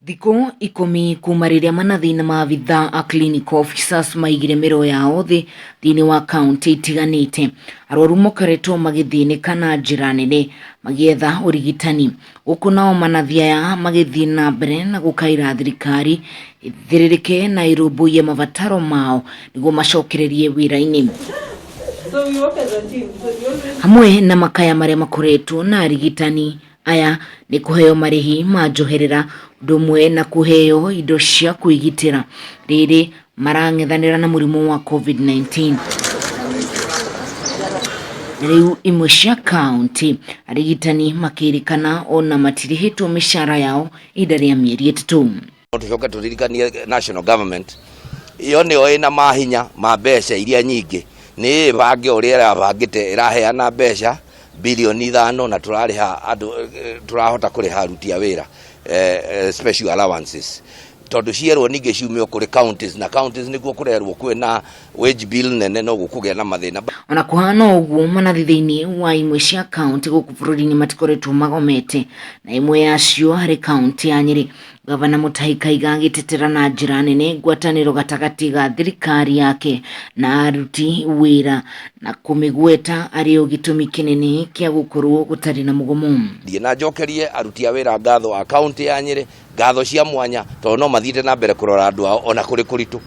Thikũ 10 kuma rĩrĩa manathi na maabitha a clinical officers maigire mĩro yao thĩinĩ wa kaunti itiganĩte, arwaru mokoretwo magĩthĩnĩka na njĩra nene magĩetha ũrigitani, gũkũ nao manathi aya magĩthiĩ na mbere na gũkaĩra thirikari ĩthĩrĩrĩke na ĩrũmbũiye mabataro mao nĩguo macokererie wĩra-inĩ. Hamwe na makaya marĩa makoretwo na arigitani aya nĩ kũheo marĩhi ma njoherera, ũndũ ũmwe na kũheo indo cia kwĩgitĩra rĩrĩ marang'ethanĩra na mũrimũ wa COVID-19. Rĩu imwe cia kaunti arigitani makĩrĩkana ona matirĩhĩtwo mĩcara yao ihinda rĩa mĩeri 3. Tucoke turirikanie national government iyo nĩyo ĩna mahinya ma mbeca iria nyingĩ, nĩ bange ũrĩa ĩrabangĩte ĩraheana mbeca bilioni 5 na turariha andu turahota kuriha aruti a wira special allowances, tondu cierwo ninge ciumio kuri counties na counties niguo kurerwo kwina wage bill nene no gukugia na mathina. Ona kuhana uguo manathi thĩinĩ wa imwe cia kaunti gũkũ bũrũri-inĩ matikoretwo magomete, na imwe yacio harĩ kaunti ya Nyeri. Gavana Mutahi Kahiga agĩtetera na njĩra nene ngwatanĩro gatagatĩ ga thirikari yake na aruti wĩra na kũmĩgweta arĩ gĩtũmi kĩnene kĩa gũkorwo gũtarĩ na mũgomo. Thiĩ na njokerie aruti a wĩra ngatho a kaunti ya Nyeri, ngatho cia mwanya tondũ no mathiĩte na mbere kũrora andũ ao ona kũrĩ kũritũ,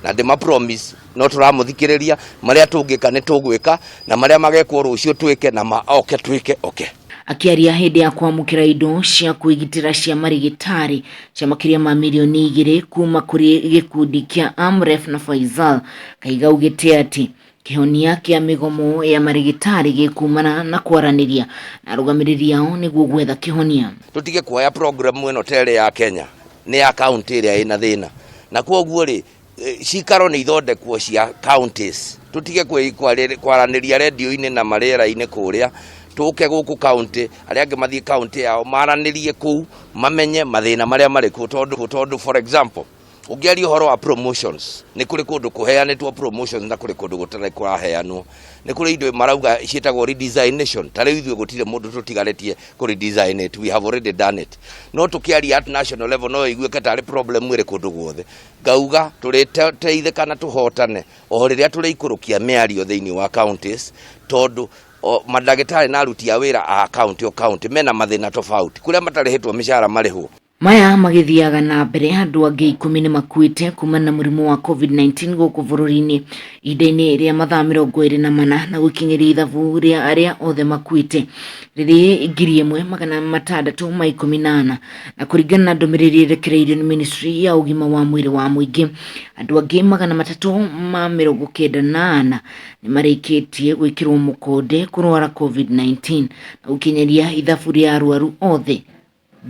na ndĩma promise no tũramũthikĩrĩria marĩa tũngĩka nĩ tũgwĩka na marĩa magekwo rũciũ twĩke na maoke twĩke oke. Akiaria hĩndĩ ya kwamũkĩra indo cia kwĩgitĩra cia marigĩtarĩ cia makĩria ma milioni 2 kuma kũrĩ gĩkundi kĩa Amref na Faisal, Kahiga augĩte atĩ kĩhonia kĩa mĩgomo ya marigĩtarĩ gĩkumana na kwaranĩria na arũgamĩrĩri ao nĩguo gwetha kĩhonia. Tutige kuoya program ĩno tere ya Kenya nĩ ya kaunti ĩrĩa ĩna thĩna, na kwoguo rĩ cikaro nĩ ithondekwo cia counties, tutige kwaranĩria radio-inĩ na marĩera-inĩ kũrĩa, tuke gũkũ county arĩa angĩ mathiĩ county yao maranĩrie kũu mamenye mathĩna marĩa marĩ kuo, tondũ for example ũngĩaria ũhoro wa promotions nĩ kũrĩ kũndũ kũheanĩtwo promotions na kũrĩ kũndũ gũtarĩ kũraheanwo, nĩ kũrĩ indo marauga ciĩtagwo redesignation, ta rĩu ithuĩ gũtirĩ mũndũ tũtigarĩtie kũ redesign it, we have already done it, no tũkĩaria at national level no iguĩke tarĩ problem ĩrĩ kũndũ guothe. Ngauga tũrĩteithĩka na tũhotane o rĩrĩa tũrĩikũrũkia mĩario thĩinĩ wa counties, tondũ madagĩtarĩ na aruti a wĩra a county o county mena mathĩna tofauti, kũrĩa matarĩhĩtwo mĩcara marĩhwo. Maya magĩthiaga na mbere, andũ angĩ 10 nĩ makuĩte kumana na mũrimũ wa COVID-19 gũkũ bũrũri-inĩ ihinda-inĩ rĩa mathaa 24 na gũkinyĩria ithabu rĩa arĩa othe makuĩte rĩrĩ 1618 na kũringana na ndũmĩrĩri ĩrekereirio nĩ Ministry ya ũgima wa mwĩrĩ wa mũingĩ. Andũ angĩ 394 nĩ marĩkĩtie gwĩkĩrwo mũkonde kũrwara COVID-19 na gũkinyĩria ithabu rĩa arwaru othe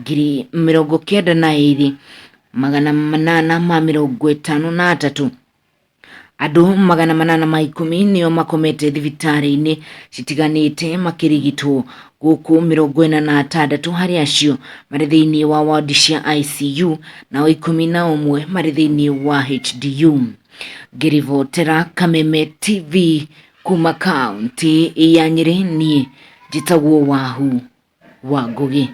92,853. Andũ 810 nĩo makomete thibitarĩ-inĩ citiganĩte makĩrigitwo, gũkũ 46 harĩ acio marĩ thĩinĩ wa ward cia ICU na 11 marĩ thĩinĩ wa HDU. Ngĩribotera Kameme TV kuma kaunti ya Nyeri, niĩ njĩtagwo Wahu wa Ngũgĩ.